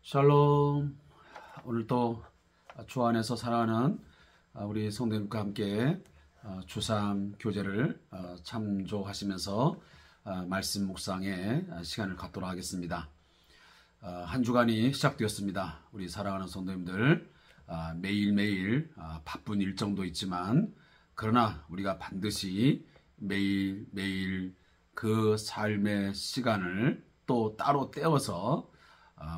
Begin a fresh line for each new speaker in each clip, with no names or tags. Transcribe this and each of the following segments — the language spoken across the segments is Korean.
샬롬. 오늘도 주 안에서 사랑하는 우리 성도님과 함께 주3 교제를 참조하시면서 말씀 묵상의 시간을 갖도록 하겠습니다. 한 주간이 시작되었습니다. 우리 사랑하는 성도님들, 매일매일 바쁜 일정도 있지만 그러나 우리가 반드시 매일매일 그 삶의 시간을 또 따로 떼어서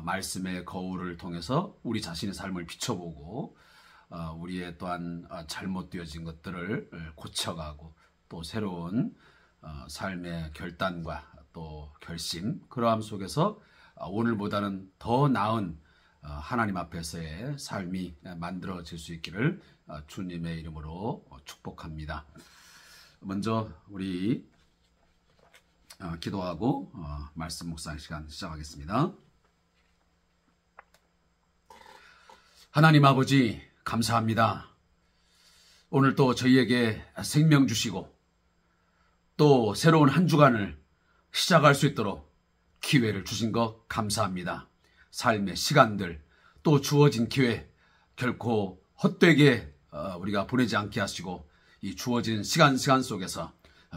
말씀의 거울을 통해서 우리 자신의 삶을 비춰보고 우리의 또한 잘못되어진 것들을 고쳐가고 또 새로운 삶의 결단과 또 결심, 그러함 속에서 오늘보다는 더 나은 하나님 앞에서의 삶이 만들어질 수 있기를 주님의 이름으로 축복합니다. 먼저 우리 기도하고 말씀 묵상 시간 시작하겠습니다. 하나님 아버지, 감사합니다. 오늘 또 저희에게 생명 주시고 또 새로운 한 주간을 시작할 수 있도록 기회를 주신 것 감사합니다. 삶의 시간들, 또 주어진 기회 결코 헛되게 우리가 보내지 않게 하시고 이 주어진 시간 속에서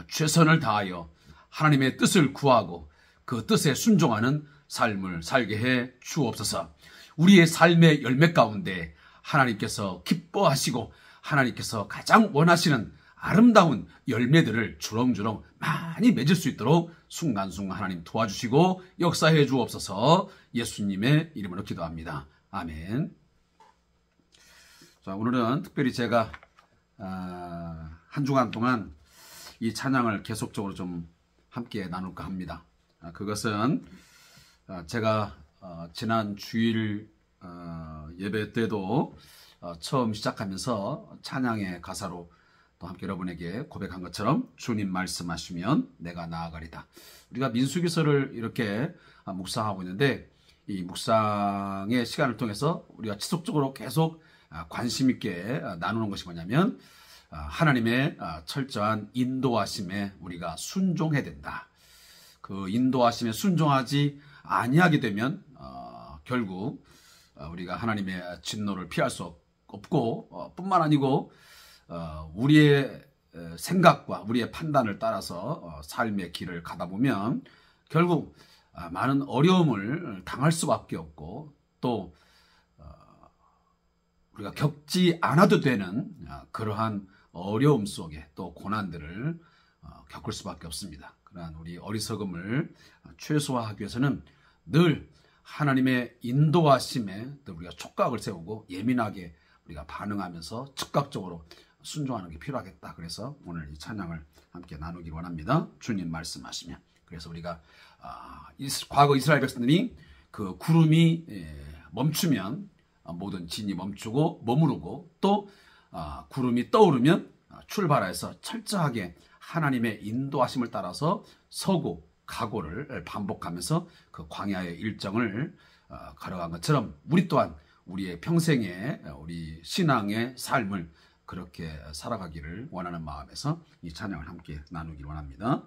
최선을 다하여 하나님의 뜻을 구하고 그 뜻에 순종하는 삶을 살게 해 주옵소서. 우리의 삶의 열매 가운데 하나님께서 기뻐하시고 하나님께서 가장 원하시는 아름다운 열매들을 주렁주렁 많이 맺을 수 있도록 순간순간 하나님 도와주시고 역사해 주옵소서. 예수님의 이름으로 기도합니다. 아멘. 자, 오늘은 특별히 제가 한 주간 동안 이 찬양을 계속적으로 좀 함께 나눌까 합니다. 그것은 제가 지난 주일 예배 때도 처음 시작하면서 찬양의 가사로 또 함께 여러분에게 고백한 것처럼 주님 말씀하시면 내가 나아가리다. 우리가 민수기서를 이렇게 묵상하고 있는데 이 묵상의 시간을 통해서 우리가 지속적으로 계속 관심 있게 나누는 것이 뭐냐면 하나님의 철저한 인도하심에 우리가 순종해야 된다. 그 인도하심에 순종하지 아니하게 되면 결국 우리가 하나님의 진노를 피할 수 없고 뿐만 아니고 우리의 생각과 우리의 판단을 따라서 삶의 길을 가다 보면 결국 많은 어려움을 당할 수밖에 없고 또 우리가 겪지 않아도 되는 그러한 어려움 속에 또 고난들을 겪을 수밖에 없습니다. 그러한 우리 어리석음을 최소화하기 위해서는 늘 하나님의 인도하심에 우리가 촉각을 세우고 예민하게 우리가 반응하면서 즉각적으로 순종하는 게 필요하겠다. 그래서 오늘 이 찬양을 함께 나누기 원합니다. 주님 말씀하시면. 그래서 우리가 과거 이스라엘 백성들이 그 구름이 멈추면 모든 진이 멈추고 머무르고 또 구름이 떠오르면 출발해서 철저하게 하나님의 인도하심을 따라서 서고 각오를 반복하면서 그 광야의 일정을 걸어간 것처럼 우리 또한 우리의 평생의 우리 신앙의 삶을 그렇게 살아가기를 원하는 마음에서 이 찬양을 함께 나누기를 원합니다.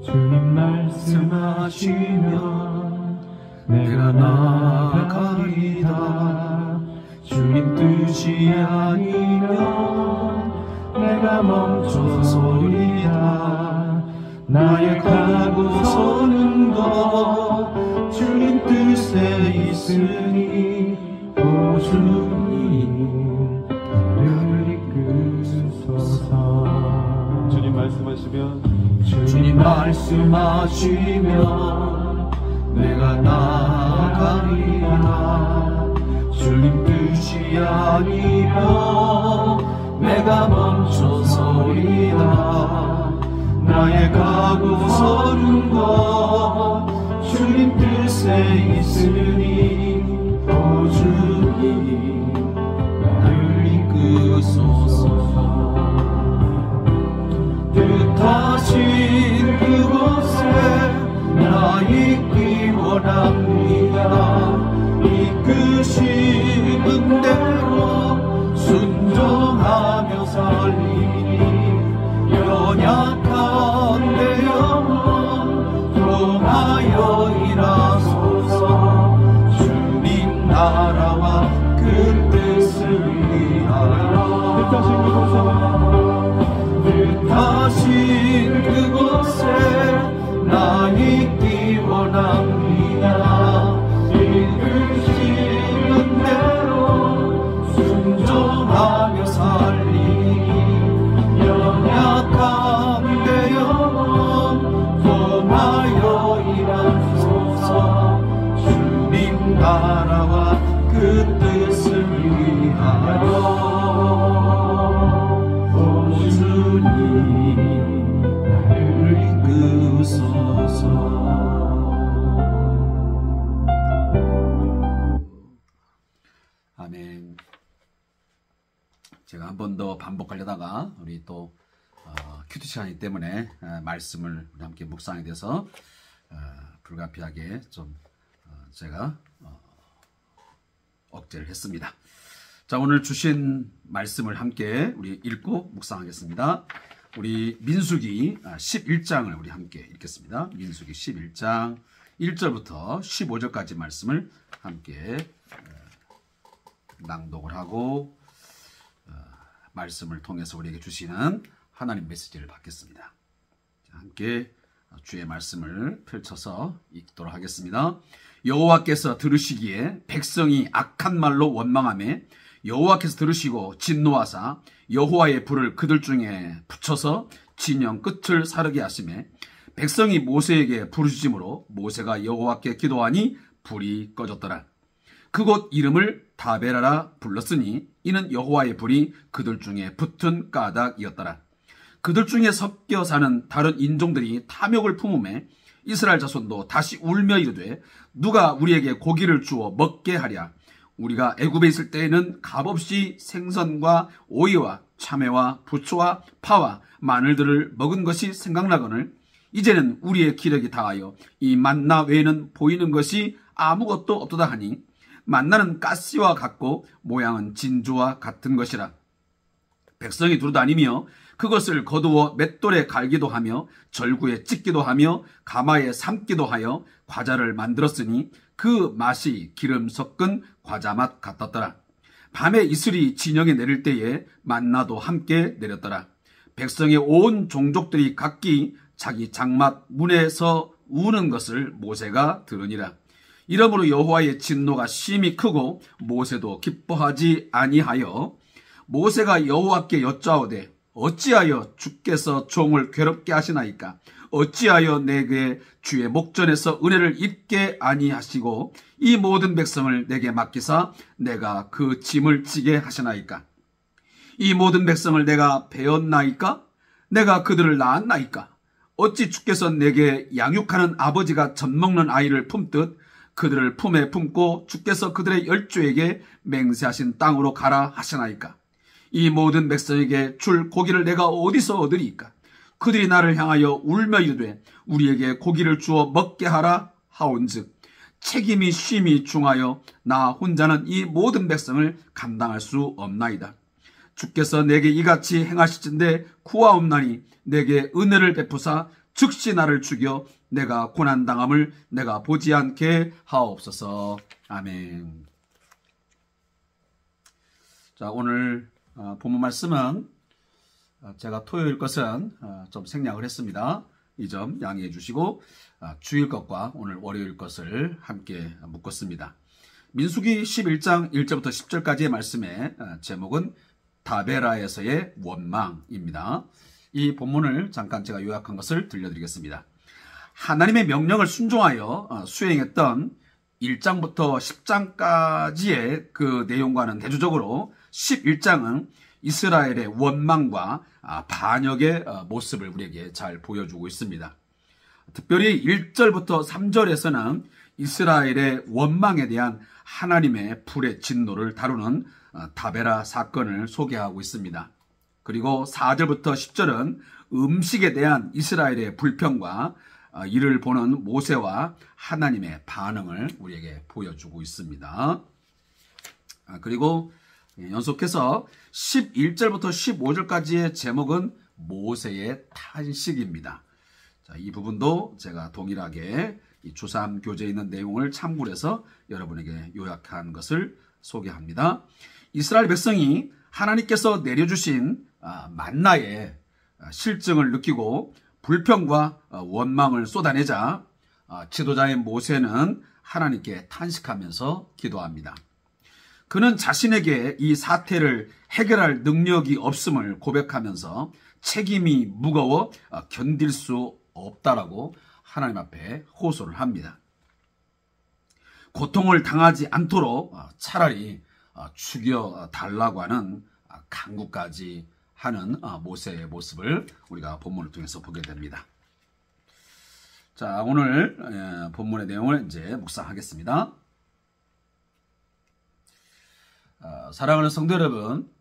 주님 말씀하시면 내가 나아가리다. 주님 뜻이 아니면 내가 멈춰서리다. 나의 가고 서는 것 주님 뜻에 있으니 오 주님 나를 이끄소서. 주님 말씀하시면 내가 나아가리라. 주님 뜻이 아니면 내가 멈춰서리다. 나의 가고 서는 것 주님 뜻에 있으니 오 주님 나를 이끄소서. 뜻하신 그곳에 나 있기 원합니다. 연약한 내 영혼 통하여 일하소서. 주님 나라와 그 뜻을 위하여 뜻하신 그곳에 나 있기 원합니다. 이끄시는 대로 순종하며 살리니 연약한 내 영혼 통하여 일하소서. 주님 나라와 그 뜻을 위하여 주님 나를 이끄소서.
아멘. 제가 한 번 더 반복하려다가 우리 또 큐티 시간이기 때문에 말씀을 우리 함께 묵상에 대해서 불가피하게 좀 제가 억제를 했습니다. 자, 오늘 주신 말씀을 함께 우리 읽고 묵상하겠습니다. 우리 민수기 11장을 우리 함께 읽겠습니다. 민수기 11장 1절부터 15절까지 말씀을 함께 낭독을 하고 말씀을 통해서 우리에게 주시는 하나님 메시지를 받겠습니다. 자, 함께 주의 말씀을 펼쳐서 읽도록 하겠습니다. 여호와께서 들으시기에 백성이 악한 말로 원망하며 여호와께서 들으시고 진노하사 여호와의 불을 그들 중에 붙여서 진영 끝을 사르게 하시매 백성이 모세에게 부르짖음으로 모세가 여호와께 기도하니 불이 꺼졌더라. 그곳 이름을 다베라라 불렀으니 이는 여호와의 불이 그들 중에 붙은 까닭이었더라. 그들 중에 섞여 사는 다른 인종들이 탐욕을 품음에 이스라엘 자손도 다시 울며 이르되 누가 우리에게 고기를 주어 먹게 하랴. 우리가 애굽에 있을 때에는 값없이 생선과 오이와 참외와 부초와 파와 마늘들을 먹은 것이 생각나거늘 이제는 우리의 기력이 다하여 이 만나 외에는 보이는 것이 아무것도 없도다 하니 만나는 가시와 같고 모양은 진주와 같은 것이라. 백성이 두루다니며 그것을 거두어 맷돌에 갈기도 하며 절구에 찢기도 하며 가마에 삶기도 하여 과자를 만들었으니 그 맛이 기름 섞은 과자 맛 같았더라. 밤에 이슬이 진영에 내릴 때에 만나도 함께 내렸더라. 백성의 온 종족들이 각기 자기 장막 문에서 우는 것을 모세가 들으니라. 이러므로 여호와의 진노가 심히 크고 모세도 기뻐하지 아니하여 모세가 여호와께 여짜오되 어찌하여 주께서 종을 괴롭게 하시나이까? 어찌하여 내게 주의 목전에서 은혜를 입게 아니하시고 이 모든 백성을 내게 맡기사 내가 그 짐을 지게 하시나이까? 이 모든 백성을 내가 배웠나이까? 내가 그들을 낳았나이까? 어찌 주께서 내게 양육하는 아버지가 젖먹는 아이를 품듯 그들을 품에 품고 주께서 그들의 열조에게 맹세하신 땅으로 가라 하시나이까? 이 모든 백성에게 줄 고기를 내가 어디서 얻으리이까? 그들이 나를 향하여 울며 이르되 우리에게 고기를 주어 먹게 하라 하온즉 책임이 심히 중하여 나 혼자는 이 모든 백성을 감당할 수 없나이다. 주께서 내게 이같이 행하실진대 구하옵나니 내게 은혜를 베푸사 즉시 나를 죽여 내가 고난당함을 내가 보지 않게 하옵소서. 아멘. 자, 오늘 본문 말씀은 제가 토요일 것은 좀 생략을 했습니다. 이 점 양해해 주시고 주일 것과 오늘 월요일 것을 함께 묶었습니다. 민수기 11장 1절부터 10절까지의 말씀의 제목은 다베라에서의 원망입니다. 이 본문을 잠깐 제가 요약한 것을 들려드리겠습니다. 하나님의 명령을 순종하여 수행했던 1장부터 10장까지의 그 내용과는 대조적으로 11장은 이스라엘의 원망과 반역의 모습을 우리에게 잘 보여주고 있습니다. 특별히 1절부터 3절에서는 이스라엘의 원망에 대한 하나님의 불의 진노를 다루는 다베라 사건을 소개하고 있습니다. 그리고 4절부터 10절은 음식에 대한 이스라엘의 불평과 이를 보는 모세와 하나님의 반응을 우리에게 보여주고 있습니다. 그리고 연속해서 11절부터 15절까지의 제목은 모세의 탄식입니다. 자, 이 부분도 제가 동일하게 이 주3 교재에 있는 내용을 참고를 해서 여러분에게 요약한 것을 소개합니다. 이스라엘 백성이 하나님께서 내려주신 만나의 실증을 느끼고 불평과 원망을 쏟아내자 지도자의 모세는 하나님께 탄식하면서 기도합니다. 그는 자신에게 이 사태를 해결할 능력이 없음을 고백하면서 책임이 무거워 견딜 수 없다라고 하나님 앞에 호소를 합니다. 고통을 당하지 않도록 차라리 죽여달라고 하는 간구까지 하는 모세의 모습을 우리가 본문을 통해서 보게 됩니다. 자, 오늘 본문의 내용을 이제 묵상하겠습니다. 사랑하는 성도 여러분,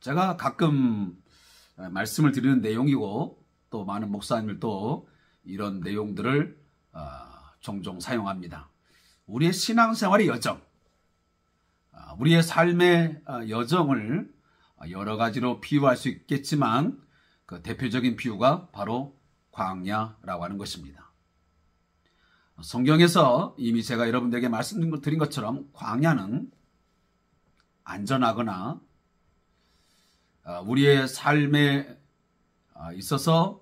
제가 가끔 말씀을 드리는 내용이고 또 많은 목사님들도 이런 내용들을 종종 사용합니다. 우리의 신앙생활의 여정, 우리의 삶의 여정을 여러 가지로 비유할 수 있겠지만 그 대표적인 비유가 바로 광야라고 하는 것입니다. 성경에서 이미 제가 여러분들에게 말씀드린 것처럼 광야는 안전하거나 우리의 삶에 있어서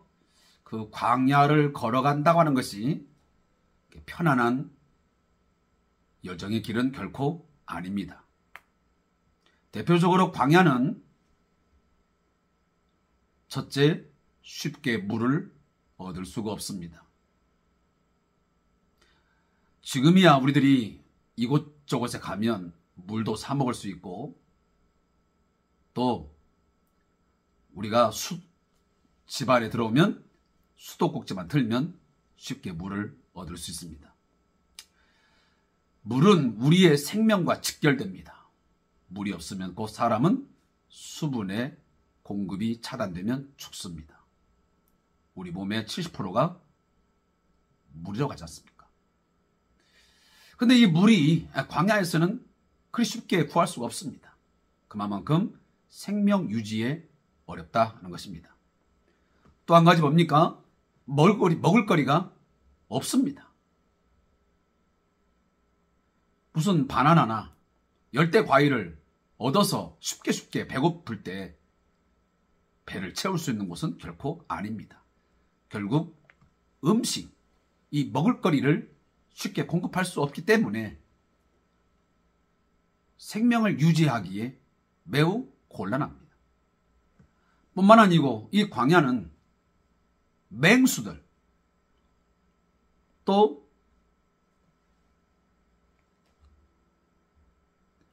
그 광야를 걸어간다고 하는 것이 편안한 여정의 길은 결코 아닙니다. 대표적으로 광야는 첫째, 쉽게 물을 얻을 수가 없습니다. 지금이야 우리들이 이곳저곳에 가면 물도 사 먹을 수 있고 또 우리가 집안에 들어오면 수도꼭지만 틀면 쉽게 물을 얻을 수 있습니다. 물은 우리의 생명과 직결됩니다. 물이 없으면 곧 사람은 수분의 공급이 차단되면 죽습니다. 우리 몸의 70%가 물이라고 하지 않습니까? 근데 이 물이 광야에서는 그리 쉽게 구할 수가 없습니다. 그만큼 생명 유지에 어렵다는 것입니다. 또 한 가지 뭡니까? 먹을거리가 없습니다. 무슨 바나나나 열대 과일을 얻어서 쉽게 배고플 때 배를 채울 수 있는 곳은 결코 아닙니다. 결국 음식, 이 먹을거리를 쉽게 공급할 수 없기 때문에 생명을 유지하기에 매우 곤란합니다. 뿐만 아니고 이 광야는 맹수들 또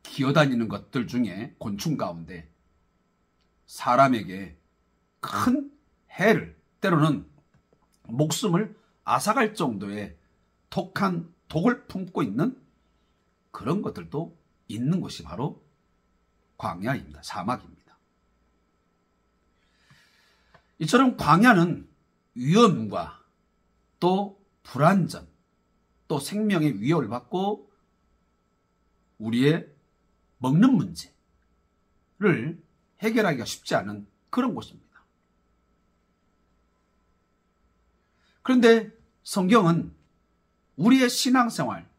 기어다니는 것들 중에 곤충 가운데 사람에게 큰 해를 때로는 목숨을 앗아갈 정도의 독한 독을 품고 있는 그런 것들도 있는 것이 바로 광야입니다. 사막입니다. 이처럼 광야는 위험과 또 불안전 또 생명의 위협을 받고 우리의 먹는 문제를 해결하기가 쉽지 않은 그런 곳입니다. 그런데 성경은 우리의 신앙생활,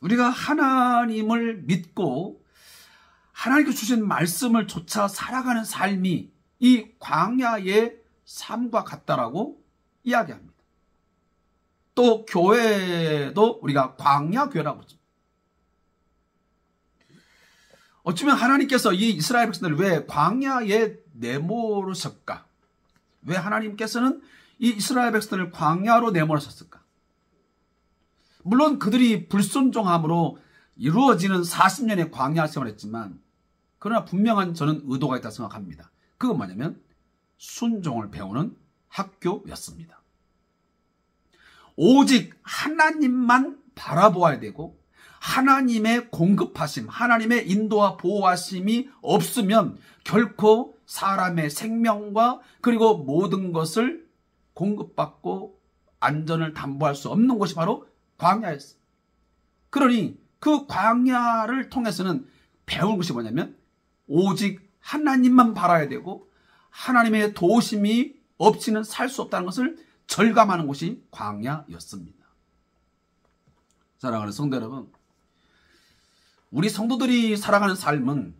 우리가 하나님을 믿고 하나님께 주신 말씀을 좇아 살아가는 삶이 이 광야의 삶과 같다라고 이야기합니다. 또 교회도 우리가 광야교회라고 하죠. 어쩌면 하나님께서 이 이스라엘 백성들을 왜 광야에 내모르셨까? 왜 하나님께서는 이 이스라엘 백성들을 광야로 내모르셨을까? 물론 그들이 불순종함으로 이루어지는 40년의 광야 생활을 했지만 그러나 분명한 저는 의도가 있다고 생각합니다. 그건 뭐냐면 순종을 배우는 학교였습니다. 오직 하나님만 바라보아야 되고 하나님의 공급하심, 하나님의 인도와 보호하심이 없으면 결코 사람의 생명과 그리고 모든 것을 공급받고 안전을 담보할 수 없는 곳이 바로 광야였어요. 그러니 그 광야를 통해서는 배운 것이 뭐냐면 오직 하나님만 바라야 되고 하나님의 도우심이 없이는 살 수 없다는 것을 절감하는 곳이 광야였습니다. 사랑하는 성도 여러분, 우리 성도들이 살아가는 삶은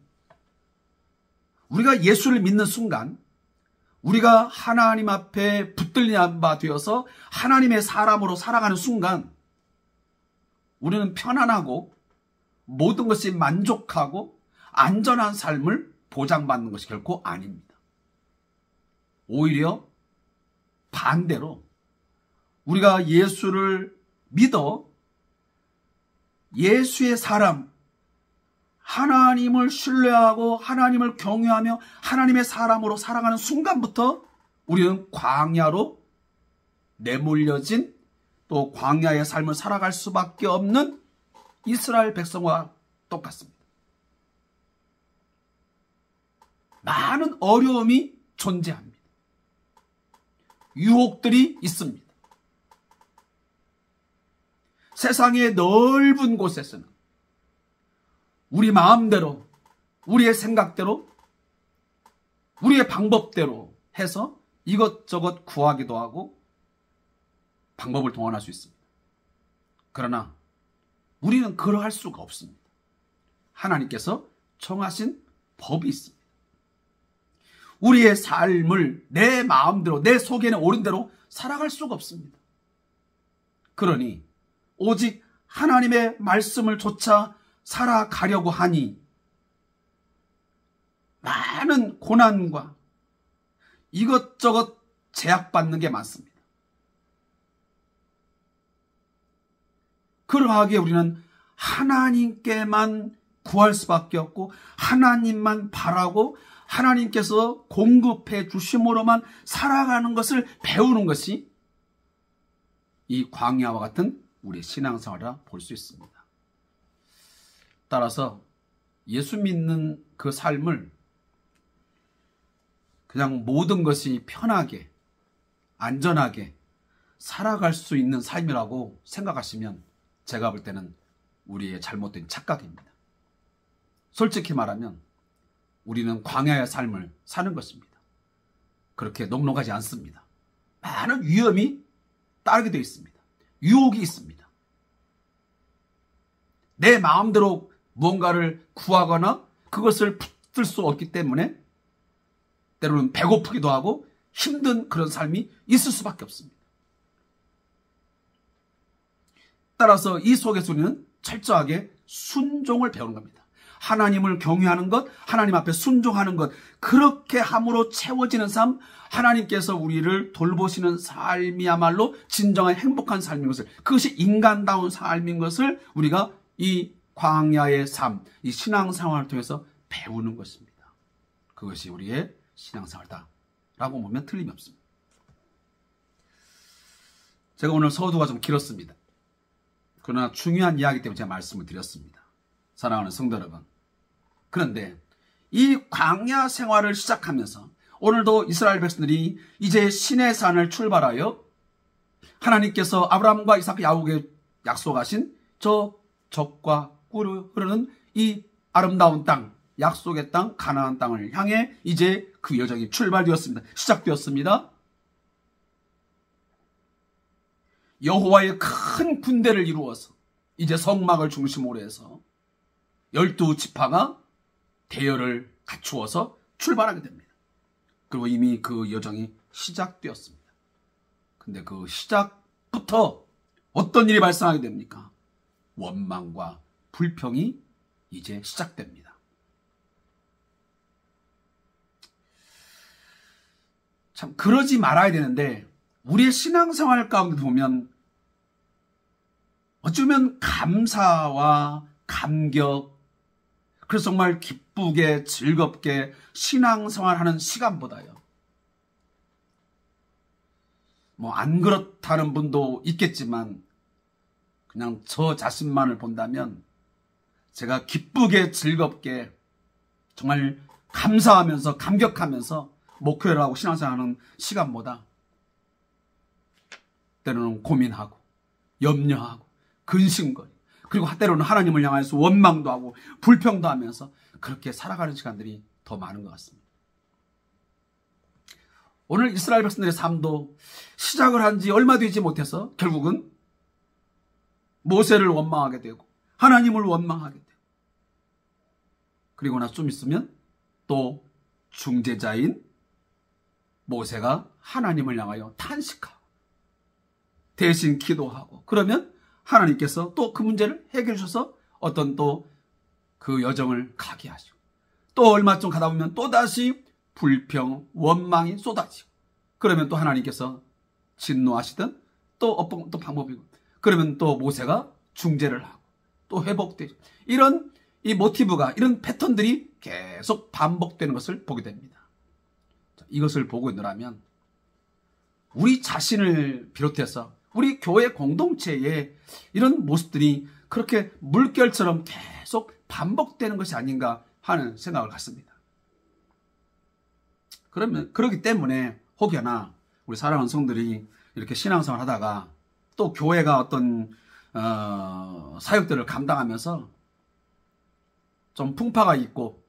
우리가 예수를 믿는 순간 우리가 하나님 앞에 붙들린 바 되어서 하나님의 사람으로 살아가는 순간 우리는 편안하고 모든 것이 만족하고 안전한 삶을 보장받는 것이 결코 아닙니다. 오히려 반대로 우리가 예수를 믿어 예수의 사람, 하나님을 신뢰하고 하나님을 경외하며 하나님의 사람으로 살아가는 순간부터 우리는 광야로 내몰려진 또 광야의 삶을 살아갈 수밖에 없는 이스라엘 백성과 똑같습니다. 많은 어려움이 존재합니다. 유혹들이 있습니다. 세상의 넓은 곳에서는 우리 마음대로, 우리의 생각대로, 우리의 방법대로 해서 이것저것 구하기도 하고 방법을 동원할 수 있습니다. 그러나 우리는 그러할 수가 없습니다. 하나님께서 정하신 법이 있습니다. 우리의 삶을 내 마음대로, 내 속에는 옳은 대로 살아갈 수가 없습니다. 그러니 오직 하나님의 말씀을 좇아 살아가려고 하니 많은 고난과 이것저것 제약받는 게 많습니다. 그러하기에 우리는 하나님께만 구할 수밖에 없고 하나님만 바라고 하나님께서 공급해 주심으로만 살아가는 것을 배우는 것이 이 광야와 같은 우리의 신앙생활이라 볼 수 있습니다. 따라서 예수 믿는 그 삶을 그냥 모든 것이 편하게 안전하게 살아갈 수 있는 삶이라고 생각하시면 제가 볼 때는 우리의 잘못된 착각입니다. 솔직히 말하면 우리는 광야의 삶을 사는 것입니다. 그렇게 넉넉하지 않습니다. 많은 위험이 따르게 되어 있습니다. 유혹이 있습니다. 내 마음대로 무언가를 구하거나 그것을 붙들 수 없기 때문에 때로는 배고프기도 하고 힘든 그런 삶이 있을 수밖에 없습니다. 따라서 이 속에서 우리는 철저하게 순종을 배우는 겁니다. 하나님을 경외하는 것, 하나님 앞에 순종하는 것, 그렇게 함으로 채워지는 삶, 하나님께서 우리를 돌보시는 삶이야말로 진정한 행복한 삶인 것을, 그것이 인간다운 삶인 것을 우리가 이 광야의 삶, 이 신앙생활을 통해서 배우는 것입니다. 그것이 우리의 신앙생활이다라고 보면 틀림이 없습니다. 제가 오늘 서두가 좀 길었습니다. 그러나 중요한 이야기 때문에 제가 말씀을 드렸습니다. 사랑하는 성도 여러분, 그런데 이 광야 생활을 시작하면서 오늘도 이스라엘 백성들이 이제 시내 산을 출발하여 하나님께서 아브라함과 이삭 야곱에게 약속하신 저 적과 꿀을 흐르는 이 아름다운 땅, 약속의 땅, 가나안 땅을 향해 이제 그 여정이 출발되었습니다. 시작되었습니다. 여호와의 큰 군대를 이루어서 이제 성막을 중심으로 해서 12지파가 대열을 갖추어서 출발하게 됩니다. 그리고 이미 그 여정이 시작되었습니다. 근데 그 시작부터 어떤 일이 발생하게 됩니까? 원망과 불평이 이제 시작됩니다. 참 그러지 말아야 되는데 우리의 신앙생활 가운데 보면 어쩌면 감사와 감격, 그래서 정말 기쁘게 즐겁게 신앙생활하는 시간보다요, 뭐 안 그렇다는 분도 있겠지만 그냥 저 자신만을 본다면 제가 기쁘게 즐겁게 정말 감사하면서 감격하면서 목회를 하고 신앙생활하는 시간보다 때로는 고민하고 염려하고 근심거리, 그리고 때로는 하나님을 향해서 원망도 하고 불평도 하면서 그렇게 살아가는 시간들이 더 많은 것 같습니다. 오늘 이스라엘 백성들의 삶도 시작을 한 지 얼마 되지 못해서 결국은 모세를 원망하게 되고 하나님을 원망하게 되고, 그리고 나서 좀 있으면 또 중재자인 모세가 하나님을 향하여 탄식하고 대신 기도하고, 그러면 하나님께서 또 그 문제를 해결해 주셔서 어떤 또 그 여정을 가게 하시고, 또 얼마 좀 가다 보면 또다시 불평, 원망이 쏟아지고, 그러면 또 하나님께서 진노하시던 또 방법이고, 그러면 또 모세가 중재를 하고 또 회복되고, 이런 이 모티브가, 이런 패턴들이 계속 반복되는 것을 보게 됩니다. 이것을 보고 있느라면 우리 자신을 비롯해서 우리 교회 공동체에 이런 모습들이 그렇게 물결처럼 계속 반복되는 것이 아닌가 하는 생각을 갖습니다. 그렇기 때문에 혹여나 우리 사랑하는 성들이 이렇게 신앙생활 하다가 또 교회가 어떤 사역들을 감당하면서 좀 풍파가 있고,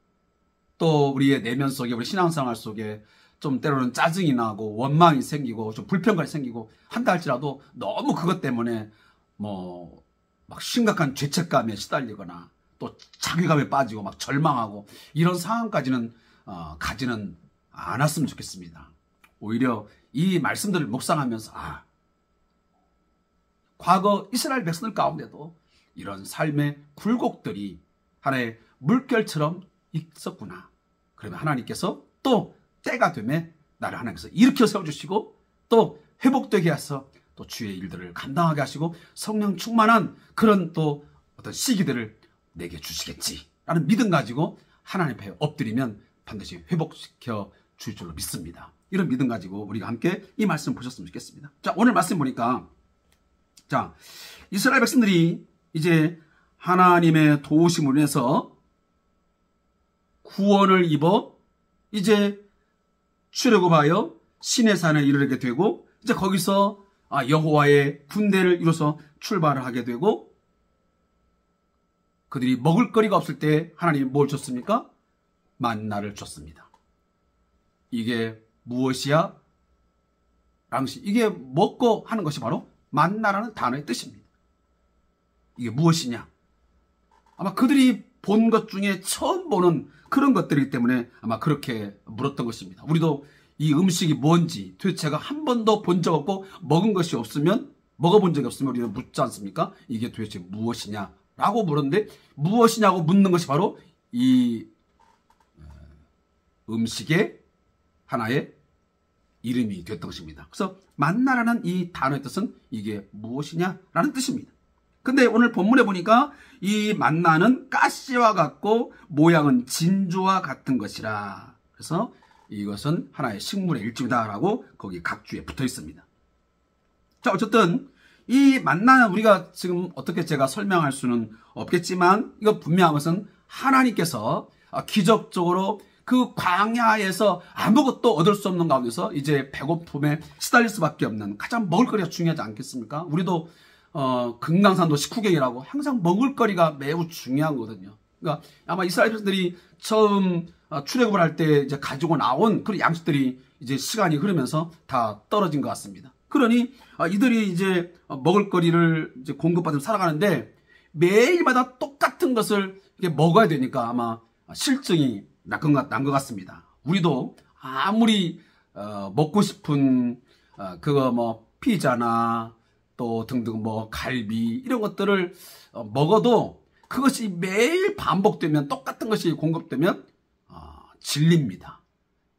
또 우리의 내면 속에, 우리 신앙생활 속에 좀 때로는 짜증이 나고 원망이 생기고 좀 불평감이 생기고 한다 할지라도 너무 그것 때문에 뭐 막 심각한 죄책감에 시달리거나 또 자괴감에 빠지고 막 절망하고 이런 상황까지는 가지는 않았으면 좋겠습니다. 오히려 이 말씀들을 묵상하면서 과거 이스라엘 백성들 가운데도 이런 삶의 굴곡들이 하나의 물결처럼 있었구나. 그러면 하나님께서 또 때가 되면 나를 하나님께서 일으켜 세워주시고 또 회복되게 하셔서 또 주의 일들을 감당하게 하시고 성령 충만한 그런 또 어떤 시기들을 내게 주시겠지라는 믿음 가지고 하나님 앞에 엎드리면 반드시 회복시켜 줄 줄로 믿습니다. 이런 믿음 가지고 우리가 함께 이 말씀 보셨으면 좋겠습니다. 자, 오늘 말씀 보니까, 자, 이스라엘 백성들이 이제 하나님의 도우심으로 인해서 구원을 입어 이제 출애굽하여 시내산에 이르게 되고, 이제 거기서 여호와의 군대를 이뤄서 출발을 하게 되고, 그들이 먹을 거리가 없을 때 하나님이 뭘 줬습니까? 만나를 줬습니다. 이게 무엇이야? 이게 먹고 하는 것이 바로 만나라는 단어의 뜻입니다. 이게 무엇이냐? 아마 그들이 본 것 중에 처음 보는 그런 것들이기 때문에 아마 그렇게 물었던 것입니다. 우리도 이 음식이 뭔지 도대체가 한 번도 본 적 없고 먹은 것이 없으면, 먹어본 적이 없으면 우리는 묻지 않습니까? 이게 도대체 무엇이냐라고 물었는데, 무엇이냐고 묻는 것이 바로 이 음식의 하나의 이름이 됐던 것입니다. 그래서 만나라는 이 단어의 뜻은 이게 무엇이냐라는 뜻입니다. 근데 오늘 본문에 보니까 이 만나는 가시와 같고 모양은 진주와 같은 것이라. 그래서 이것은 하나의 식물의 일종이다라고 거기 각주에 붙어 있습니다. 자, 어쨌든 이 만나는 우리가 지금 어떻게 제가 설명할 수는 없겠지만, 이거 분명한 것은 하나님께서 기적적으로 그 광야에서 아무것도 얻을 수 없는 가운데서 이제 배고픔에 시달릴 수밖에 없는, 가장 먹을거리가 중요하지 않겠습니까? 우리도 금강산도 식후경이라고 항상 먹을거리가 매우 중요한 거거든요. 그러니까 아마 이스라엘 백성들이 처음 출애굽을 할 때 이제 가지고 나온 그런 양식들이 이제 시간이 흐르면서 다 떨어진 것 같습니다. 그러니 이들이 이제 먹을거리를 이제 공급받으며 살아가는데 매일마다 똑같은 것을 먹어야 되니까 아마 실증이 난 것 같습니다. 우리도 아무리 먹고 싶은 그거 뭐 피자나 또 등등 뭐 갈비 이런 것들을 먹어도 그것이 매일 반복되면, 똑같은 것이 공급되면 질립니다.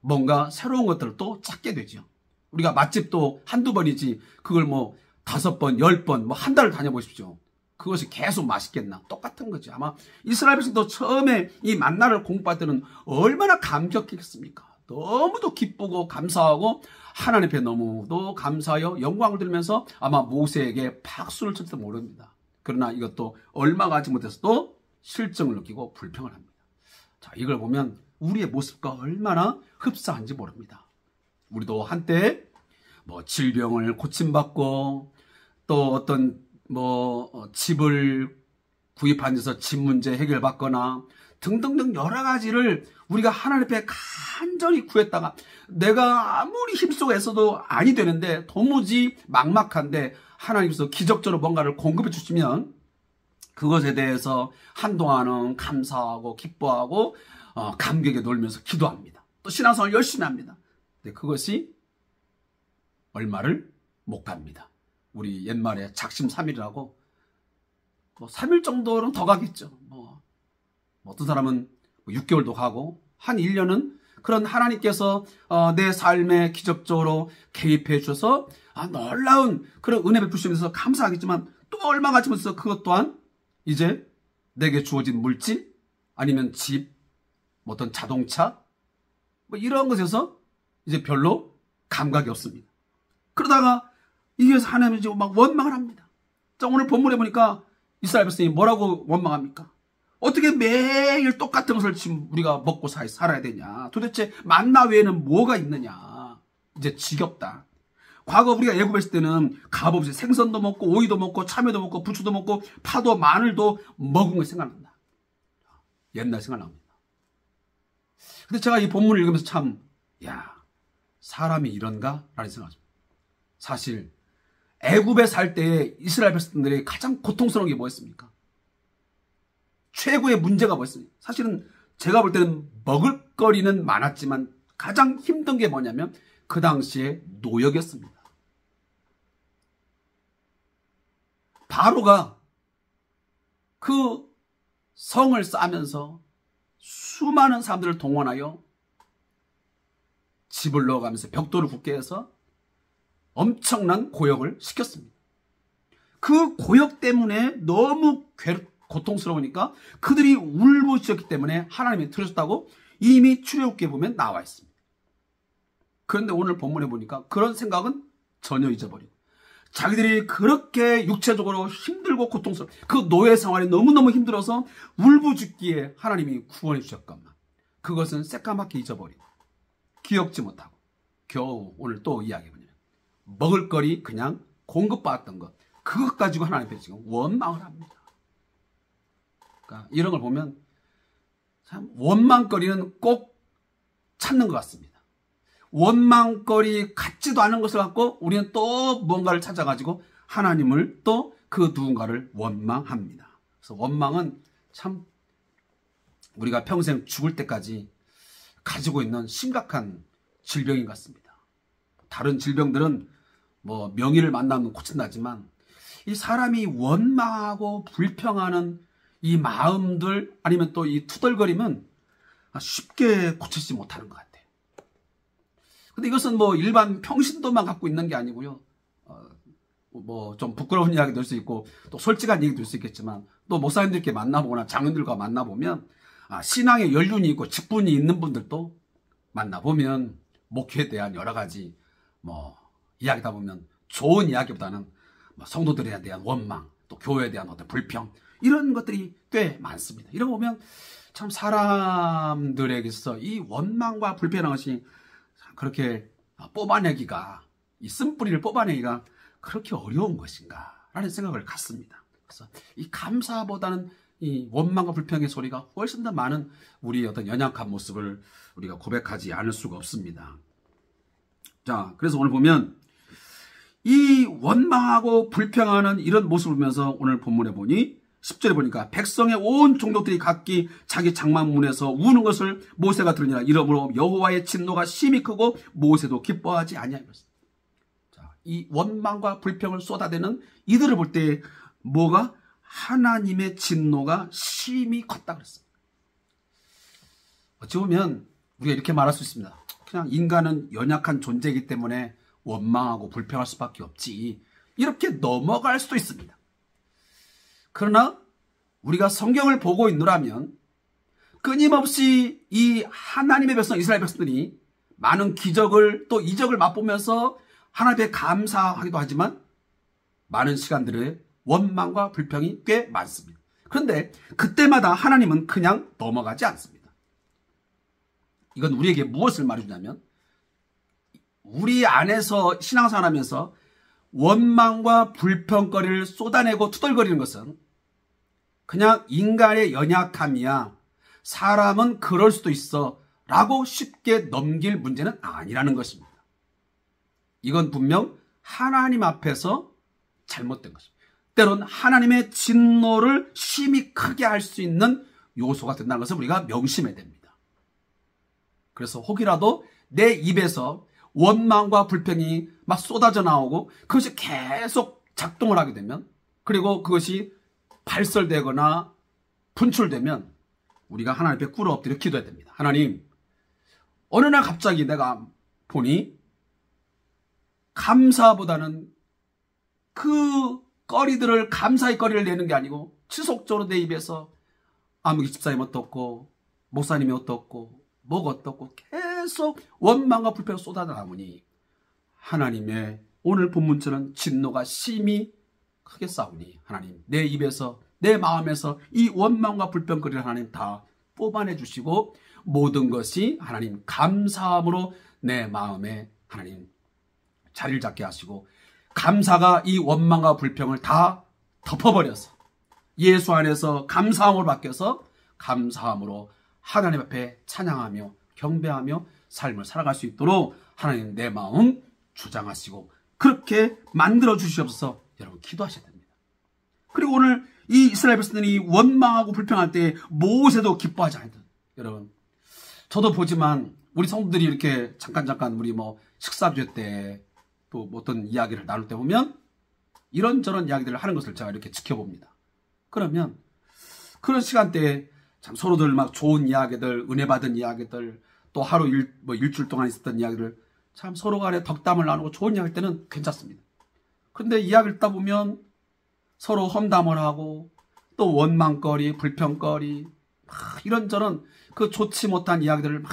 뭔가 새로운 것들을 또 찾게 되죠. 우리가 맛집도 한두 번이지 그걸 뭐 5번, 10번, 뭐 한 달을 다녀보십시오. 그것이 계속 맛있겠나? 똑같은 거지. 아마 이스라엘 백성도 처음에 이 만나를 공부할 때는 얼마나 감격했겠습니까? 너무도 기쁘고 감사하고 하나님 앞에 너무도 감사하여 영광을 들으면서 아마 모세에게 박수를 칠지도 모릅니다. 그러나 이것도 얼마 가지 못해서 또 실증을 느끼고 불평을 합니다. 자, 이걸 보면 우리의 모습과 얼마나 흡사한지 모릅니다. 우리도 한때 뭐 질병을 고침받고 또 어떤 뭐 집을 구입한 데서 집 문제 해결받거나 등등등 여러 가지를 우리가 하나님 앞에 간절히 구했다가 내가 아무리 힘쓰고 애써도 아니 되는데 도무지 막막한데 하나님께서 기적적으로 뭔가를 공급해 주시면 그것에 대해서 한동안은 감사하고 기뻐하고 감격에 놀면서 기도합니다. 또 신앙생활 열심히 합니다. 근데 그것이 얼마를 못 갑니다. 우리 옛말에 작심 3일이라고 뭐 3일 정도는 더 가겠죠. 뭐 어떤 사람은 6개월도 가고 한 1년은 그런 하나님께서 내 삶에 기적적으로 개입해 주셔서 놀라운 그런 은혜 베푸시면서 감사하겠지만 또 얼마가 지면서 그것 또한 이제 내게 주어진 물질 아니면 집, 어떤 자동차 뭐 이런 것에서 이제 별로 감각이 없습니다. 그러다가 이게 하나님이 지금 막 원망을 합니다. 자, 오늘 본문에 보니까 이스라엘 백성이 뭐라고 원망합니까? 어떻게 매일 똑같은 것을 지금 우리가 먹고 살아야 되냐? 도대체 만나 외에는 뭐가 있느냐? 이제 지겹다. 과거 우리가 애굽에 있을 때는 값없이 생선도 먹고 오이도 먹고 참외도 먹고 부추도 먹고 파도 마늘도 먹은 거 생각난다. 옛날 생각납니다. 근데 제가 이 본문을 읽으면서 참 사람이 이런가? 라는 생각을 합니다. 사실 애굽에 살 때에 이스라엘 백성들이 가장 고통스러운 게 뭐였습니까? 최고의 문제가 뭐였습니까? 사실은 제가 볼 때는 먹을거리는 많았지만 가장 힘든 게 뭐냐면 그 당시에 노역이었습니다. 바로가 그 성을 쌓으면서 수많은 사람들을 동원하여 집을 넣어가면서 벽돌을 굳게 해서 엄청난 고역을 시켰습니다. 그 고역 때문에 너무 고통스러우니까 그들이 울부짖었기 때문에 하나님이 들으셨다고 이미 출애굽기에 보면 나와 있습니다. 그런데 오늘 본문에 보니까 그런 생각은 전혀 잊어버리고 자기들이 그렇게 육체적으로 힘들고 고통스러워 그 노예 생활이 너무너무 힘들어서 울부짖기에 하나님이 구원해 주셨건만 그것은 새까맣게 잊어버리고 기억지 못하고 겨우 오늘 또 이야기해보냐면 먹을거리 그냥 공급받았던 것 그것 가지고 하나님 앞에 지금 원망을 합니다. 그러니까 이런 걸 보면 참 원망거리는 꼭 찾는 것 같습니다. 원망거리 같지도 않은 것을 갖고 우리는 또 뭔가를 찾아가지고 하나님을 또 그 누군가를 원망합니다. 그래서 원망은 참 우리가 평생 죽을 때까지 가지고 있는 심각한 질병인 것 같습니다. 다른 질병들은 뭐 명의를 만나면 고친다지만 이 사람이 원망하고 불평하는 이 마음들 아니면 또 이 투덜거림은 쉽게 고치지 못하는 것 같아요. 근데 이것은 뭐 일반 평신도만 갖고 있는 게 아니고요. 뭐 좀 부끄러운 이야기도 될 수 있고 또 솔직한 얘기도 될 수 있겠지만 또 목사님들께 만나보거나 장로들과 만나보면 신앙에 연륜이 있고 직분이 있는 분들도 만나보면 목회에 대한 여러 가지 뭐 이야기다 보면 좋은 이야기보다는 뭐 성도들에 대한 원망 또 교회에 대한 어떤 불평 이런 것들이 꽤 많습니다. 이런 거 보면 참 사람들에게서 이 원망과 불평이라는 것이 그렇게 뽑아내기가 이 쓴뿌리를 뽑아내기가 그렇게 어려운 것인가 라는 생각을 갖습니다. 그래서 이 감사보다는 이 원망과 불평의 소리가 훨씬 더 많은 우리의 어떤 연약한 모습을 우리가 고백하지 않을 수가 없습니다. 자, 그래서 오늘 보면 이 원망하고 불평하는 이런 모습을 보면서 오늘 본문에 보니 10절에 보니까 백성의 온 종족들이 각기 자기 장막문에서 우는 것을 모세가 들으니라. 이러므로 여호와의 진노가 심히 크고 모세도 기뻐하지 아니하였습니다. 자, 이 원망과 불평을 쏟아대는 이들을 볼 때 뭐가 하나님의 진노가 심히 컸다 그랬습니다. 어찌 보면 우리가 이렇게 말할 수 있습니다. 그냥 인간은 연약한 존재이기 때문에 원망하고 불평할 수밖에 없지. 이렇게 넘어갈 수도 있습니다. 그러나 우리가 성경을 보고 있노라면 끊임없이 이 하나님의 백성 이스라엘 백성들이 많은 기적을 또 이적을 맛보면서 하나님께 감사하기도 하지만 많은 시간들의 원망과 불평이 꽤 많습니다. 그런데 그때마다 하나님은 그냥 넘어가지 않습니다. 이건 우리에게 무엇을 말해주냐면 우리 안에서 신앙생활하면서 원망과 불평거리를 쏟아내고 투덜거리는 것은 그냥 인간의 연약함이야 사람은 그럴 수도 있어 라고 쉽게 넘길 문제는 아니라는 것입니다. 이건 분명 하나님 앞에서 잘못된 것입니다. 때론 하나님의 진노를 심히 크게 할 수 있는 요소가 된다는 것을 우리가 명심해야 됩니다. 그래서 혹이라도 내 입에서 원망과 불평이 막 쏟아져 나오고 그것이 계속 작동을 하게 되면, 그리고 그것이 발설되거나 분출되면 우리가 하나님 앞에 꿇어 엎드려 기도해야 됩니다. 하나님, 어느 날 갑자기 내가 보니 감사보다는 그 거리들을, 감사의 거리를 내는 게 아니고 지속적으로 내 입에서 아무개 집사님 어떻고 목사님이 어떻고 뭐가 어떻고 계속 원망과 불평이 쏟아져 나오니 하나님의 오늘 본문처럼 진노가 심히 크게 싸우니 하나님, 내 입에서 내 마음에서 이 원망과 불평거리를 하나님 다 뽑아내 주시고 모든 것이 하나님 감사함으로 내 마음에 하나님 자리를 잡게 하시고, 감사가 이 원망과 불평을 다 덮어버려서 예수 안에서 감사함으로 바뀌어서 감사함으로 하나님 앞에 찬양하며 경배하며 삶을 살아갈 수 있도록 하나님 내 마음 주장하시고 그렇게 만들어 주시옵소서. 여러분 기도하셔야 됩니다. 그리고 오늘 이 이스라엘 백성들이 원망하고 불평할 때 모세도 기뻐하지 않았다. 여러분, 저도 보지만 우리 성도들이 이렇게 잠깐 우리 뭐 식사주회 때 또 어떤 이야기를 나눌 때 보면 이런저런 이야기들을 하는 것을 제가 이렇게 지켜봅니다. 그러면 그런 시간대에 참 서로들 막 좋은 이야기들, 은혜 받은 이야기들, 또 하루 일주일 동안 있었던 이야기를 참 서로 간에 덕담을 나누고 좋은 이야기일 때는 괜찮습니다. 그런데 이야기를 듣다 보면 서로 험담을 하고 또 원망거리, 불평거리, 막 이런저런 그 좋지 못한 이야기들을 막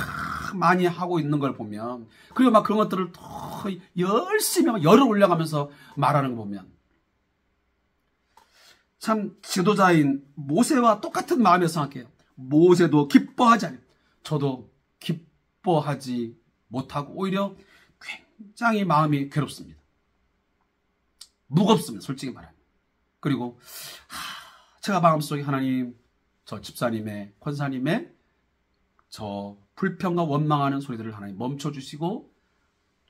많이 하고 있는 걸 보면, 그리고 막 그런 것들을 더 열심히 막 열을 올려가면서 말하는 거 보면 참 지도자인 모세와 똑같은 마음에서 생각해요. 모세도 기뻐하지 않아요. 저도 기뻐하지 못하고 오히려 굉장히 마음이 괴롭습니다. 무겁습니다. 솔직히 말하면. 그리고 제가 마음속에 하나님, 저 집사님의, 권사님의 저 불평과 원망하는 소리들을 하나님 멈춰주시고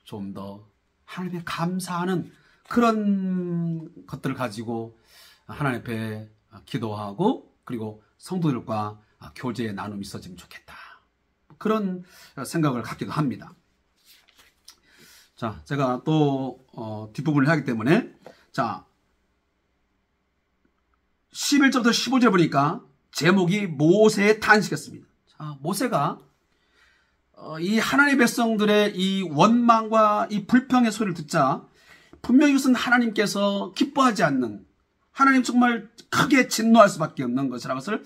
좀 더 하나님께 감사하는 그런 것들을 가지고 하나님 앞에 기도하고 그리고 성도들과 교제의 나눔이 있어지면 좋겠다. 그런 생각을 갖기도 합니다. 자, 제가 또 뒷부분을 하기 때문에 자 11절부터 15절 보니까 제목이 모세의 탄식이었습니다. 자, 모세가 이 하나님의 백성들의 이 원망과 이 불평의 소리를 듣자 분명히 이것은 하나님께서 기뻐하지 않는, 하나님 정말 크게 진노할 수밖에 없는 것이라는 것을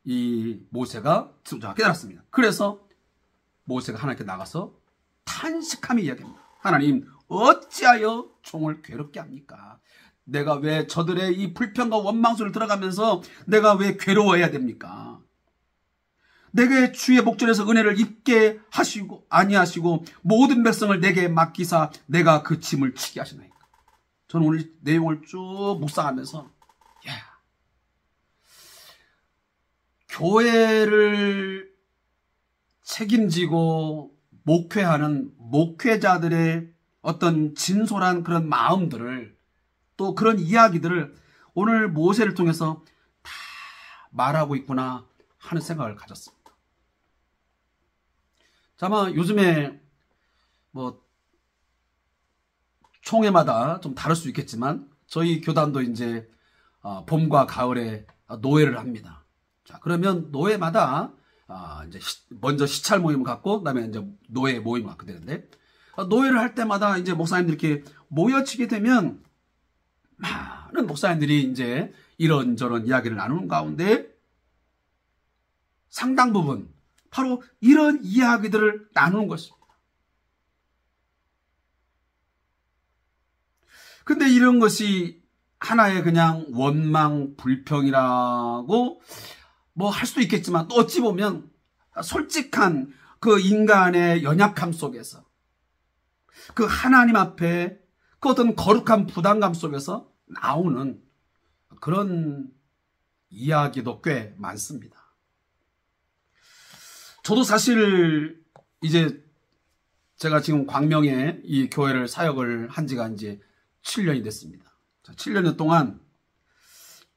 이 모세가 깨달았습니다. 그래서 모세가 하나님께 나가서 탄식하며 이야기합니다. 하나님, 어찌하여 종을 괴롭게 합니까? 내가 왜 저들의 이 불평과 원망 소리를 들어가면서 내가 왜 괴로워해야 됩니까? 내게 주의 목전에서 은혜를 입게 하시고 아니하시고 모든 백성을 내게 맡기사 내가 그 짐을 지게 하시나이까. 저는 오늘 내용을 쭉 묵상하면서 교회를 책임지고 목회하는 목회자들의 어떤 진솔한 그런 마음들을, 또 그런 이야기들을 오늘 모세를 통해서 다 말하고 있구나 하는 생각을 가졌습니다. 자, 아마 요즘에 뭐 총회마다 좀 다를 수 있겠지만 저희 교단도 이제 봄과 가을에 노회를 합니다. 자, 그러면 노회마다 이제 먼저 시찰 모임을 갖고 그다음에 이제 노회 모임을 갖게 되는데, 노회를 할 때마다 이제 목사님들이 이렇게 모여지게 되면 많은 목사님들이 이제 이런저런 이야기를 나누는 가운데 상당 부분 바로 이런 이야기들을 나누는 것입니다. 근데 이런 것이 하나의 그냥 원망, 불평이라고 뭐 할 수도 있겠지만, 또 어찌 보면 솔직한 그 인간의 연약함 속에서, 그 하나님 앞에 그 어떤 거룩한 부담감 속에서 나오는 그런 이야기도 꽤 많습니다. 저도 사실 이제 제가 지금 광명에 이 교회를 사역을 한 지가 이제 7년이 됐습니다. 7년 동안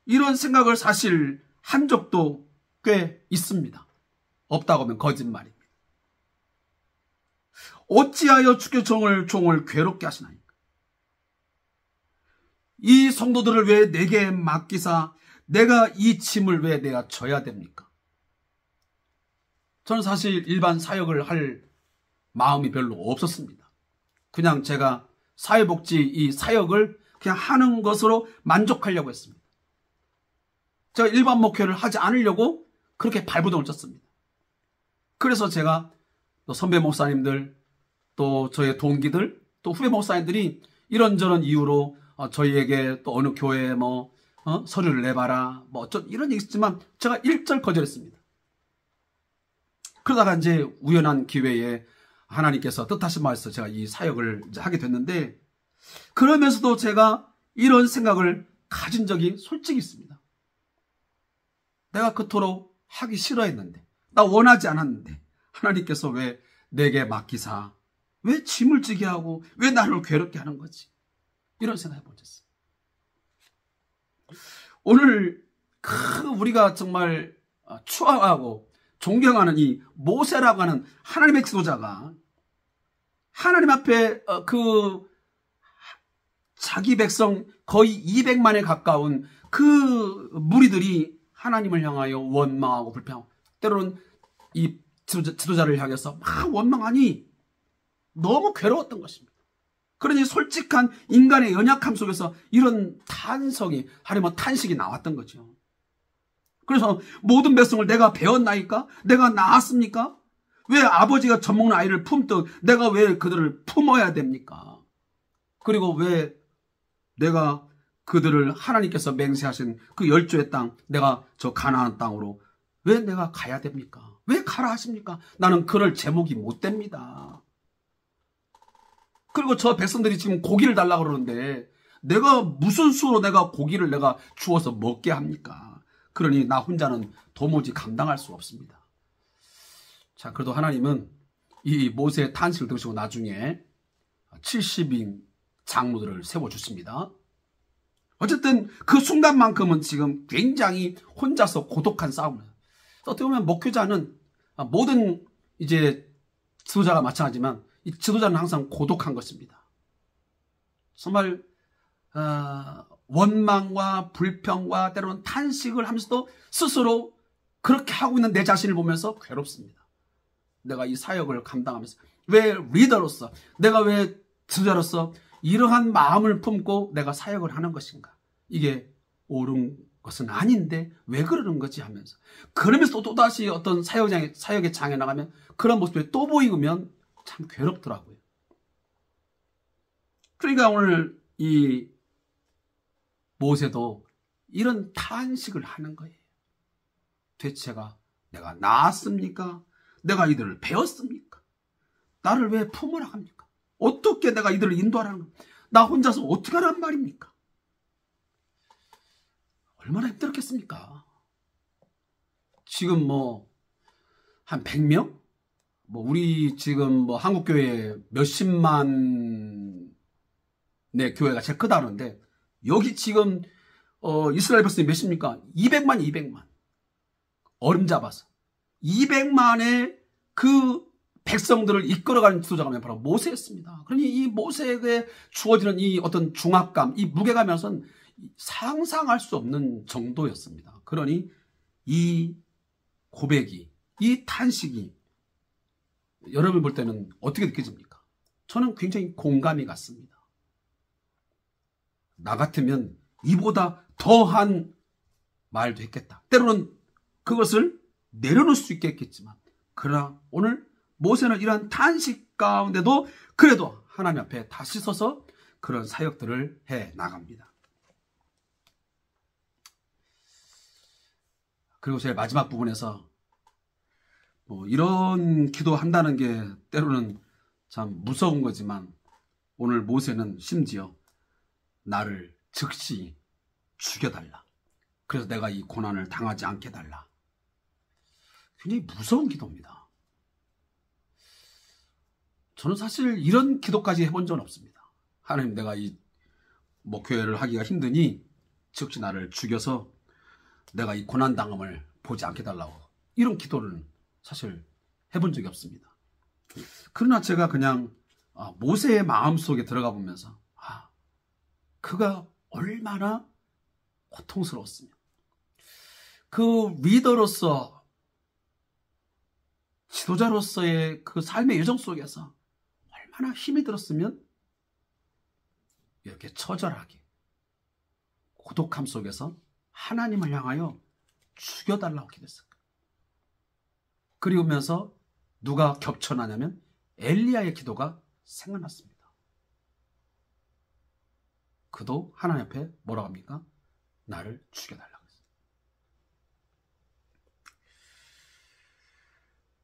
이런 생각을 사실 한 적도 꽤 있습니다. 없다고 하면 거짓말입니다. 어찌하여 주께 종을 괴롭게 하시나이까? 이 성도들을 왜 내게 맡기사 내가 이 짐을 왜 내가 져야 됩니까? 저는 사실 일반 사역을 할 마음이 별로 없었습니다. 그냥 제가 사회복지 이 사역을 그냥 하는 것으로 만족하려고 했습니다. 제가 일반 목회를 하지 않으려고 그렇게 발부동을 쳤습니다. 그래서 제가 또 선배 목사님들, 또 저의 동기들, 또 후배 목사님들이 이런저런 이유로 저희에게 또 어느 교회에 서류를 내봐라, 이런 얘기 있지만 제가 일절 거절했습니다. 그러다가 이제 우연한 기회에 하나님께서 뜻하신 말씀에서 제가 이 사역을 이제 하게 됐는데, 그러면서도 제가 이런 생각을 가진 적이 솔직히 있습니다. 내가 그토록 하기 싫어했는데, 나 원하지 않았는데 하나님께서 왜 내게 맡기사 왜 짐을 지게 하고 왜 나를 괴롭게 하는 거지? 이런 생각을 해보셨어요. 오늘 우리가 정말 추앙하고 존경하는 이 모세라고 하는 하나님의 지도자가 하나님 앞에 자기 백성 거의 200만에 가까운 그 무리들이 하나님을 향하여 원망하고 불평하고 때로는 이 지도자를 향해서 막 원망하니 너무 괴로웠던 것입니다. 그러니 솔직한 인간의 연약함 속에서 이런 탄성이 아니면 탄식이 나왔던 거죠. 그래서 모든 백성을 내가 배웠나이까? 내가 낳았습니까? 왜 아버지가 젖먹는 아이를 품듯 내가 왜 그들을 품어야 됩니까? 그리고 왜 내가 그들을 하나님께서 맹세하신 그 10조의 땅, 내가 저 가나안 땅으로 왜 내가 가야 됩니까? 왜 가라 하십니까? 나는 그럴 제목이 못 됩니다. 그리고 저 백성들이 지금 고기를 달라고 그러는데 내가 무슨 수로 내가 고기를 내가 주워서 먹게 합니까? 그러니 나 혼자는 도무지 감당할 수 없습니다. 자, 그래도 하나님은 이 모세의 탄식을 들으시고 나중에 70인 장로들을 세워주십니다. 어쨌든 그 순간만큼은 지금 굉장히 혼자서 고독한 싸움을. 어떻게 보면 목회자는 모든 이제 지도자가 마찬가지지만 이 지도자는 항상 고독한 것입니다. 정말 원망과 불평과 때로는 탄식을 하면서도 스스로 그렇게 하고 있는 내 자신을 보면서 괴롭습니다. 내가 이 사역을 감당하면서 왜 리더로서, 내가 왜 지도자로서 이러한 마음을 품고 내가 사역을 하는 것인가? 이게 옳은 것은 아닌데 왜 그러는 거지 하면서, 그러면서 또다시 어떤 사역의 장에 나가면 그런 모습이 또 보이면 참 괴롭더라고요. 그러니까 오늘 이 모세도 이런 탄식을 하는 거예요. 대체가 내가 낳았습니까? 내가 이들을 배웠습니까? 나를 왜 품으라 합니까? 어떻게 내가 이들을 인도하라는 겁니까? 나 혼자서 어떻게 하란 말입니까? 얼마나 힘들었겠습니까? 지금 한 100명? 우리 지금 한국교회 몇십만 네 교회가 제일 크다는데, 여기 지금 이스라엘 백성이 몇입니까? 200만. 얼음 잡아서 200만의 그 백성들을 이끌어가는 지도자가 바로 모세였습니다. 그러니 이 모세에게 주어지는 이 어떤 중압감, 이 무게감에서는 상상할 수 없는 정도였습니다. 그러니 이 고백이, 이 탄식이 여러분 볼 때는 어떻게 느껴집니까? 저는 굉장히 공감이 갔습니다. 나 같으면 이보다 더한 말도 했겠다. 때로는 그것을 내려놓을 수 있겠지만, 그러나 오늘 모세는 이러한 탄식 가운데도 그래도 하나님 앞에 다시 서서 그런 사역들을 해 나갑니다. 그리고 제일 마지막 부분에서 이런 기도한다는 게 때로는 참 무서운 거지만, 오늘 모세는 심지어 나를 즉시 죽여달라. 그래서 내가 이 고난을 당하지 않게 달라. 굉장히 무서운 기도입니다. 저는 사실 이런 기도까지 해본 적은 없습니다. 하나님, 내가 이 목회를 하기가 힘드니 즉시 나를 죽여서 내가 이 고난당함을 보지 않게 달라고, 이런 기도를 사실 해본 적이 없습니다. 그러나 제가 그냥 모세의 마음속에 들어가 보면서 그가 얼마나 고통스러웠으면, 그 리더로서, 지도자로서의 그 삶의 여정 속에서 얼마나 힘이 들었으면 이렇게 처절하게 고독함 속에서 하나님을 향하여 죽여달라고 기도했을까. 그리우면서 누가 겹쳐나냐면 엘리야의 기도가 생각났습니다. 그도 하나님 앞에 뭐라고 합니까? 나를 죽여달라고 했어요.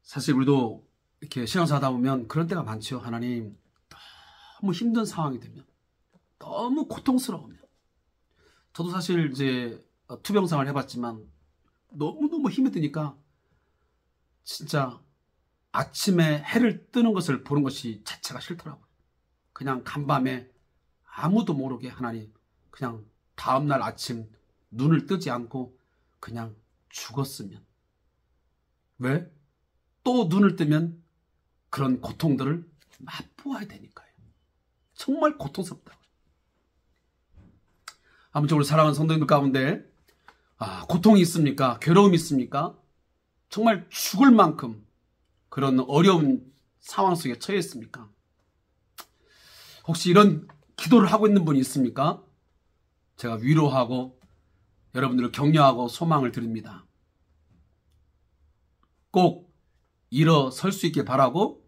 사실 우리도 이렇게 신앙생활 하다 보면 그런 때가 많죠. 하나님, 너무 힘든 상황이 되면, 너무 고통스러우면, 저도 사실 이제 투병생활 해봤지만 너무너무 힘이 드니까 진짜 아침에 해를 뜨는 것을 보는 것이 자체가 싫더라고요. 그냥 간밤에 아무도 모르게 하나님, 그냥 다음날 아침 눈을 뜨지 않고 그냥 죽었으면. 왜? 또 눈을 뜨면 그런 고통들을 맛보아야 되니까요. 정말 고통스럽다고요. 아무튼 우리 사랑하는 성도님들 가운데 고통이 있습니까? 괴로움이 있습니까? 정말 죽을 만큼 그런 어려운 상황 속에 처해 있습니까? 혹시 이런 기도를 하고 있는 분이 있습니까? 제가 위로하고 여러분들을 격려하고 소망을 드립니다. 꼭 일어설 수 있게 바라고,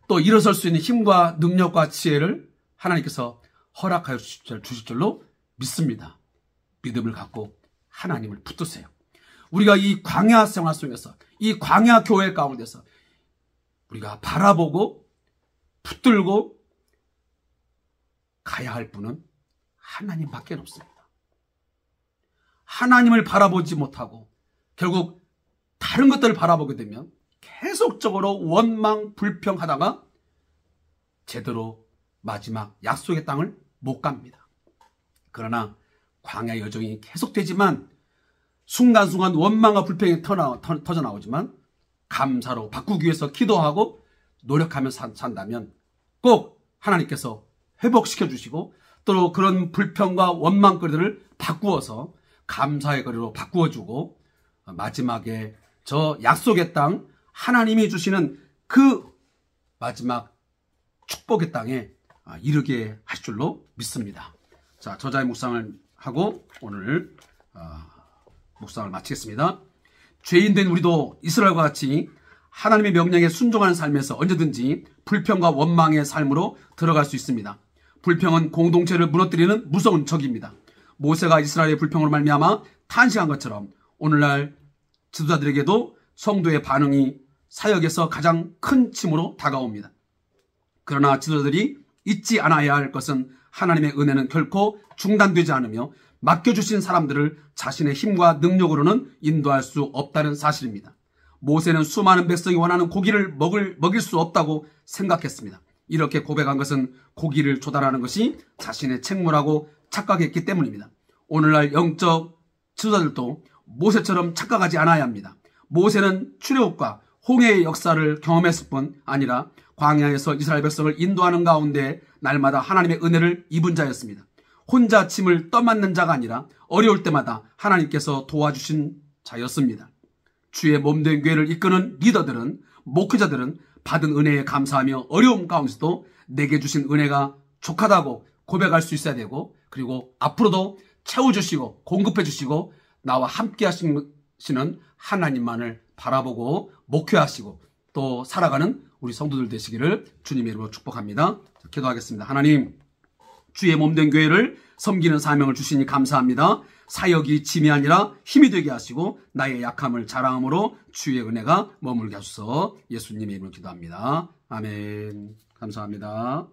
또 일어설 수 있는 힘과 능력과 지혜를 하나님께서 허락하여 주실 줄로 믿습니다. 믿음을 갖고 하나님을 붙드세요. 우리가 이 광야 생활 속에서, 이 광야 교회 가운데서 우리가 바라보고 붙들고 가야 할 분은 하나님밖에 없습니다. 하나님을 바라보지 못하고 결국 다른 것들을 바라보게 되면 계속적으로 원망 불평하다가 제대로 마지막 약속의 땅을 못 갑니다. 그러나 광야의 여정이 계속되지만 순간순간 원망과 불평이 터져나오지만 감사로 바꾸기 위해서 기도하고 노력하며 산다면 꼭 하나님께서 회복시켜 주시고, 또 그런 불평과 원망거리들을 바꾸어서 감사의 거리로 바꾸어주고, 마지막에 저 약속의 땅, 하나님이 주시는 그 마지막 축복의 땅에 이르게 하실 줄로 믿습니다. 자, 저자의 묵상을 하고 오늘 묵상을 마치겠습니다. 죄인된 우리도 이스라엘과 같이 하나님의 명령에 순종하는 삶에서 언제든지 불평과 원망의 삶으로 들어갈 수 있습니다. 불평은 공동체를 무너뜨리는 무서운 적입니다. 모세가 이스라엘의 불평으로 말미암아 탄식한 것처럼 오늘날 지도자들에게도 성도의 반응이 사역에서 가장 큰 침으로 다가옵니다. 그러나 지도자들이 잊지 않아야 할 것은 하나님의 은혜는 결코 중단되지 않으며 맡겨주신 사람들을 자신의 힘과 능력으로는 인도할 수 없다는 사실입니다. 모세는 수많은 백성이 원하는 고기를 먹일 수 없다고 생각했습니다. 이렇게 고백한 것은 고기를 조달하는 것이 자신의 책무라고 착각했기 때문입니다. 오늘날 영적 지도자들도 모세처럼 착각하지 않아야 합니다. 모세는 출애굽과 홍해의 역사를 경험했을 뿐 아니라 광야에서 이스라엘 백성을 인도하는 가운데 날마다 하나님의 은혜를 입은 자였습니다. 혼자 짐을 떠맡는 자가 아니라 어려울 때마다 하나님께서 도와주신 자였습니다. 주의 몸된 교회를 이끄는 리더들은, 목회자들은 받은 은혜에 감사하며 어려움 가운데서도 내게 주신 은혜가 족하다고 고백할 수 있어야 되고, 그리고 앞으로도 채워주시고 공급해주시고 나와 함께 하시는 하나님만을 바라보고 목회하시고 또 살아가는 우리 성도들 되시기를 주님의 이름으로 축복합니다. 기도하겠습니다. 하나님, 주의 몸된 교회를 섬기는 사명을 주시니 감사합니다. 사역이 짐이 아니라 힘이 되게 하시고 나의 약함을 자랑함으로 주의 은혜가 머물게 하소서. 예수님의 이름으로 기도합니다. 아멘. 감사합니다.